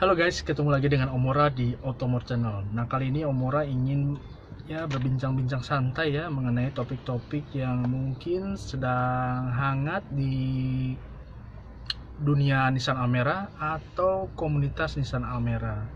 Halo guys, ketemu lagi dengan Omora di Automore Channel. Nah, kali ini Omora ingin berbincang-bincang santai mengenai topik-topik yang mungkin sedang hangat di dunia Nissan Almera atau komunitas Nissan Almera.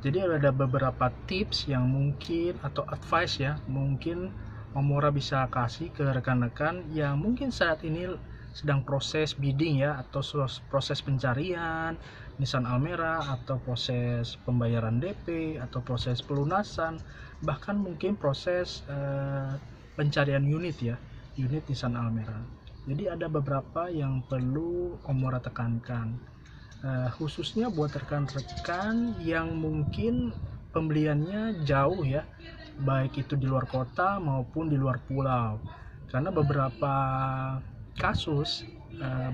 Jadi ada beberapa tips yang mungkin atau advice mungkin Omora bisa kasih ke rekan-rekan yang mungkin saat ini sedang proses bidding atau proses pencarian Nissan Almera, atau proses pembayaran DP, atau proses pelunasan, bahkan mungkin proses pencarian unit Nissan Almera. Jadi ada beberapa yang perlu Omora tekankan, khususnya buat rekan-rekan yang mungkin pembeliannya jauh baik itu di luar kota maupun di luar pulau. Karena beberapa kasus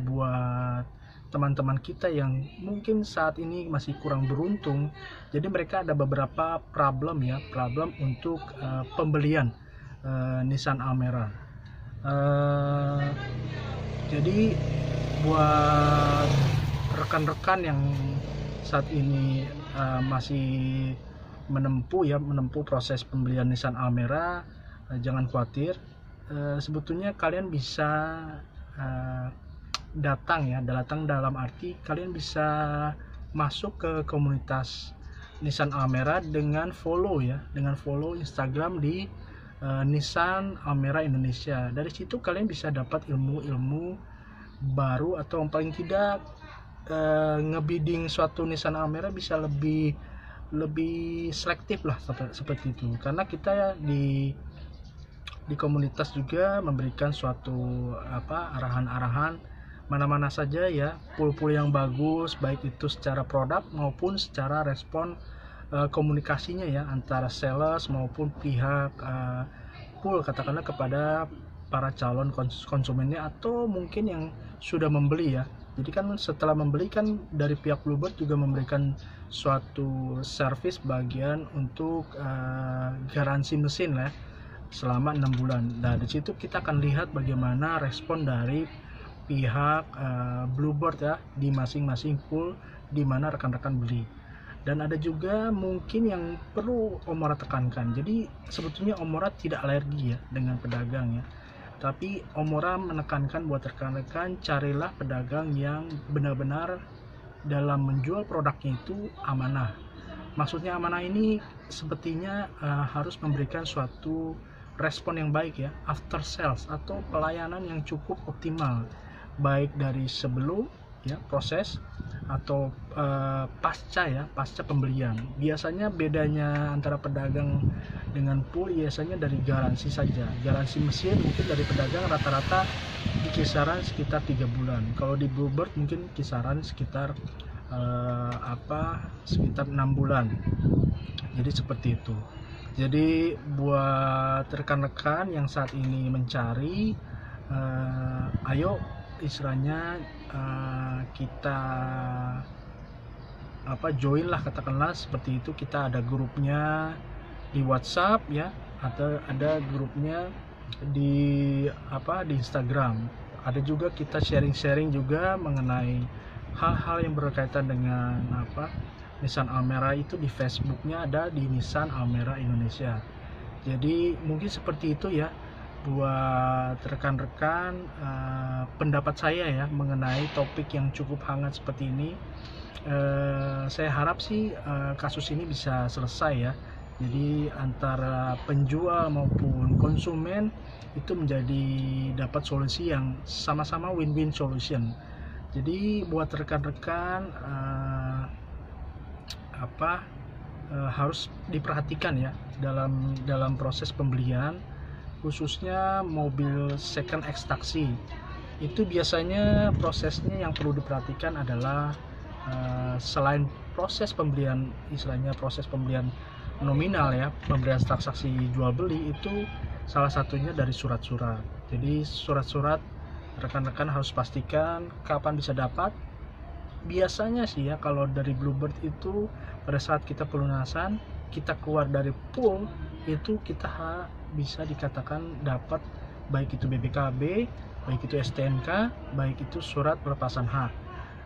buat teman-teman kita yang mungkin saat ini masih kurang beruntung, jadi mereka ada beberapa problem untuk pembelian Nissan Almera. Jadi buat rekan-rekan yang saat ini masih menempuh proses pembelian Nissan Almera, jangan khawatir. Sebetulnya kalian bisa datang dalam arti kalian bisa masuk ke komunitas Nissan Almera dengan follow Instagram di Nissan Almera Indonesia. Dari situ kalian bisa dapat ilmu-ilmu baru, atau yang paling tidak ngebidding suatu Nissan Almera bisa lebih selektif lah, seperti itu. Karena kita di komunitas juga memberikan suatu arahan-arahan mana-mana saja pool yang bagus, baik itu secara produk maupun secara respon komunikasinya antara sales maupun pihak pool, katakanlah kepada para calon konsumennya atau mungkin yang sudah membeli. Jadi kan setelah membeli kan dari pihak Bluebird juga memberikan suatu service bagian untuk garansi mesin selama 6 bulan. Nah, di situ kita akan lihat bagaimana respon dari pihak Bluebird di masing-masing pool di mana rekan-rekan beli. Dan ada juga mungkin yang perlu Omora tekankan. Jadi sebetulnya Omora tidak alergi dengan pedagang tapi Omora menekankan buat rekan-rekan, carilah pedagang yang benar-benar dalam menjual produknya itu amanah. Maksudnya amanah ini sepertinya harus memberikan suatu respon yang baik after sales atau pelayanan yang cukup optimal, baik dari sebelum proses atau pasca pembelian. Biasanya bedanya antara pedagang dengan pool biasanya dari garansi saja. Garansi mesin mungkin dari pedagang rata-rata di kisaran sekitar 3 bulan. Kalau di Bluebird mungkin kisaran sekitar sekitar 6 bulan. Jadi seperti itu. Jadi buat rekan-rekan yang saat ini mencari, ayo istilahnya kita join lah, katakanlah seperti itu. Kita ada grupnya di WhatsApp atau ada grupnya di Instagram. Ada juga kita sharing juga mengenai hal-hal yang berkaitan dengan Nissan Almera itu di Facebooknya, ada di Nissan Almera Indonesia. Jadi mungkin seperti itu buat rekan-rekan pendapat saya mengenai topik yang cukup hangat seperti ini. Saya harap sih kasus ini bisa selesai jadi antara penjual maupun konsumen itu menjadi dapat solusi yang sama-sama win-win solution. Jadi buat rekan-rekan harus diperhatikan dalam proses pembelian, khususnya mobil second ekstraksi. Itu biasanya prosesnya yang perlu diperhatikan adalah selain proses pembelian, istilahnya proses pembelian nominal pembelian transaksi jual beli, itu salah satunya dari surat-surat. Jadi surat-surat rekan-rekan harus pastikan kapan bisa dapat. Biasanya sih kalau dari Bluebird itu pada saat kita pelunasan, kita keluar dari pool itu kita bisa dikatakan dapat, baik itu BPKB, baik itu STNK, baik itu surat pelepasan hak.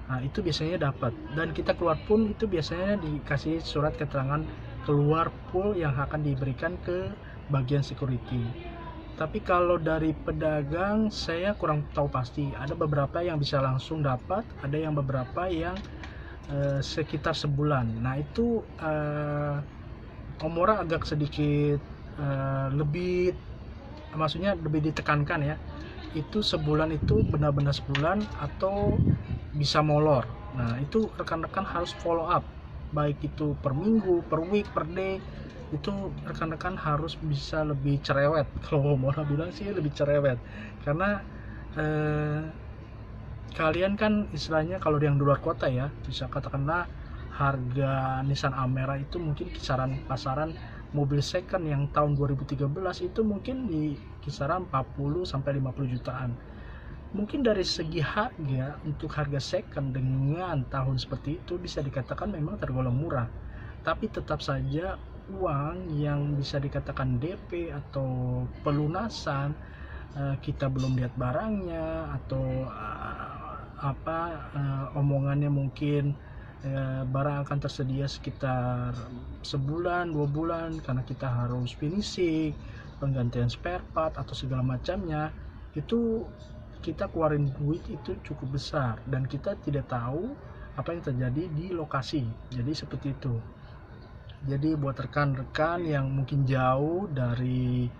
Nah, itu biasanya dapat, dan kita keluar pun itu biasanya dikasih surat keterangan keluar pool yang akan diberikan ke bagian security. Tapi kalau dari pedagang saya kurang tahu pasti. Ada beberapa yang bisa langsung dapat, ada yang beberapa yang sekitar sebulan. Nah itu Omora agak sedikit lebih, maksudnya lebih ditekankan ya. Itu sebulan itu benar-benar sebulan atau bisa molor. Nah itu rekan-rekan harus follow up, baik itu per minggu, per week, per day. Itu rekan-rekan harus bisa lebih cerewet. Kalau Omora bilang sih lebih cerewet, karena kalian kan istilahnya kalau yang di luar kota ya, bisa katakanlah harga Nissan Almera itu mungkin kisaran pasaran mobil second yang tahun 2013 itu mungkin di kisaran 40 sampai 50 jutaan. Mungkin dari segi harga, untuk harga second dengan tahun seperti itu bisa dikatakan memang tergolong murah. Tapi tetap saja uang yang bisa dikatakan DP atau pelunasan, kita belum lihat barangnya, atau omongannya mungkin barang akan tersedia sekitar sebulan 2 bulan karena kita harus finishing, penggantian spare part atau segala macamnya, itu kita keluarin duit itu cukup besar dan kita tidak tahu apa yang terjadi di lokasi. Jadi seperti itu. Jadi buat rekan-rekan yang mungkin jauh dari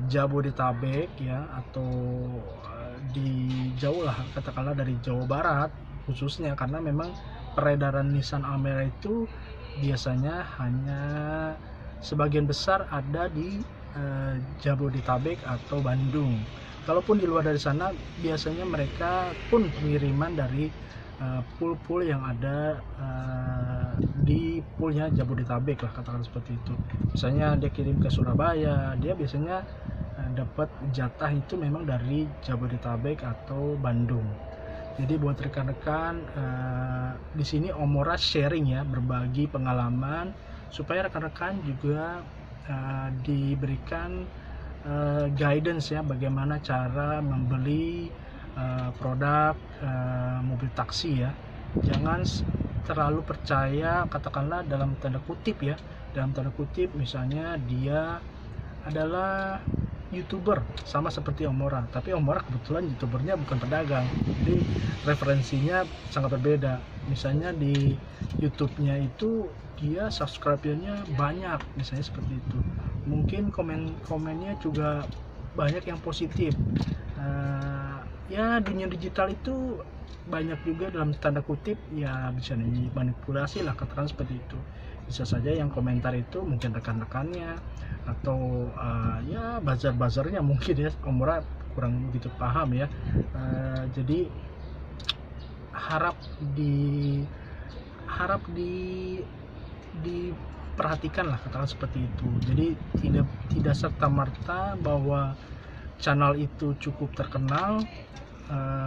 Jabodetabek ya, atau di jauh lah, katakanlah dari Jawa Barat khususnya, karena memang peredaran Nissan Almera itu biasanya hanya sebagian besar ada di Jabodetabek atau Bandung. Kalaupun di luar dari sana biasanya mereka pun pengiriman dari pool-pool yang ada di poolnya Jabodetabek lah, katakan seperti itu. Misalnya dia kirim ke Surabaya, dia biasanya dapat jatah itu memang dari Jabodetabek atau Bandung. Jadi buat rekan-rekan di sini Omora sharing ya, berbagi pengalaman supaya rekan-rekan juga diberikan guidance ya, bagaimana cara membeli produk mobil taksi ya. Jangan terlalu percaya, katakanlah dalam tanda kutip ya, dalam tanda kutip misalnya dia adalah YouTuber sama seperti Omora, tapi Omora kebetulan YouTubernya bukan pedagang, jadi referensinya sangat berbeda. Misalnya di YouTube-nya itu dia subscribernya banyak, misalnya seperti itu. Mungkin komennya juga banyak yang positif. Ya dunia digital itu banyak juga dalam tanda kutip ya bisa dimanipulasi lah, katakan seperti itu. Bisa saja yang komentar itu mungkin rekan-rekannya atau ya bazar-bazarnya mungkin ya. Omora kurang begitu paham ya. Jadi harap diperhatikan lah, katakan seperti itu. Jadi tidak serta merta bahwa channel itu cukup terkenal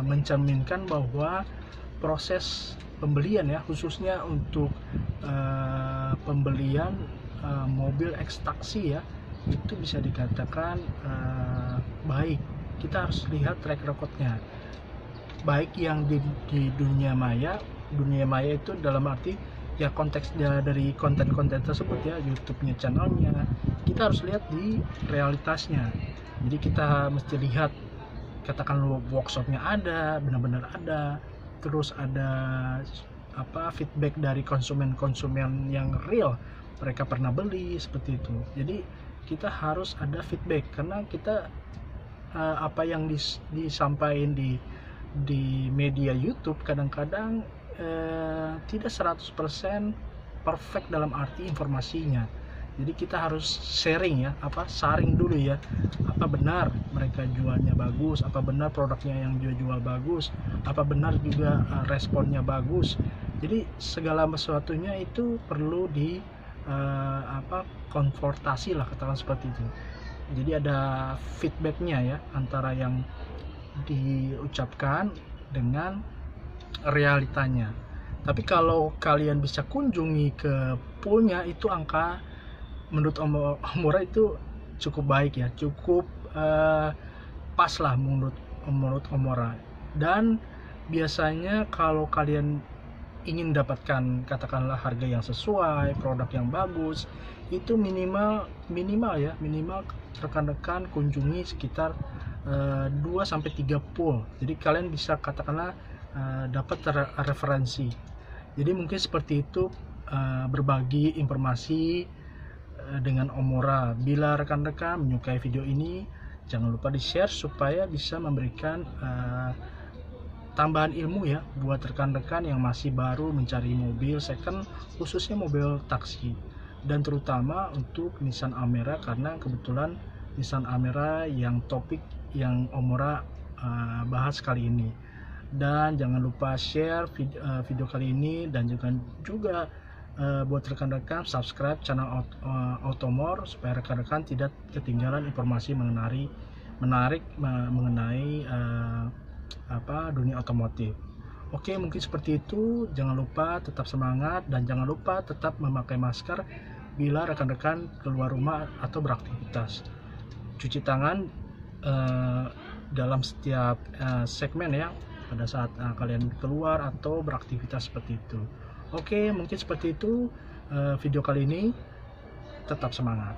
mencerminkan bahwa proses pembelian ya, khususnya untuk pembelian mobil X taksi ya, itu bisa dikatakan baik. Kita harus lihat track recordnya, baik yang di dunia maya itu dalam arti ya konteksnya dari konten-konten tersebut ya, YouTube-nya, channelnya, kita harus lihat di realitasnya. Jadi kita mesti lihat, katakan workshopnya ada, benar-benar ada, terus ada feedback dari konsumen yang real, mereka pernah beli seperti itu. Jadi kita harus ada feedback, karena kita apa yang disampaikan di media YouTube kadang-kadang tidak 100% perfect dalam arti informasinya. Jadi kita harus sharing ya, saring dulu ya, apa benar mereka jualnya bagus, apa benar produknya yang jual bagus, apa benar juga responnya bagus. Jadi segala sesuatunya itu perlu di konfrontasi lah, katakan seperti itu. Jadi ada feedbacknya ya, antara yang diucapkan dengan realitanya. Tapi kalau kalian bisa kunjungi ke poolnya, itu angka menurut Omora itu cukup baik ya, cukup pas lah menurut Omora. Dan biasanya kalau kalian ingin dapatkan katakanlah harga yang sesuai, produk yang bagus, itu minimal rekan-rekan kunjungi sekitar 2 sampai 3 pool. Jadi kalian bisa katakanlah dapat referensi. Jadi mungkin seperti itu, berbagi informasi dengan Omora. Bila rekan-rekan menyukai video ini, jangan lupa di-share supaya bisa memberikan tambahan ilmu ya buat rekan-rekan yang masih baru mencari mobil second, khususnya mobil taksi, dan terutama untuk Nissan Almera, karena kebetulan Nissan Almera yang topik yang Omora bahas kali ini. Dan jangan lupa share video kali ini, dan juga buat rekan-rekan subscribe channel Automore supaya rekan-rekan tidak ketinggalan informasi menarik mengenai dunia otomotif. Oke, mungkin seperti itu. Jangan lupa tetap semangat dan jangan lupa tetap memakai masker bila rekan-rekan keluar rumah atau beraktivitas. Cuci tangan dalam setiap segmen ya, pada saat kalian keluar atau beraktivitas seperti itu. Oke, mungkin seperti itu video kali ini. Tetap semangat.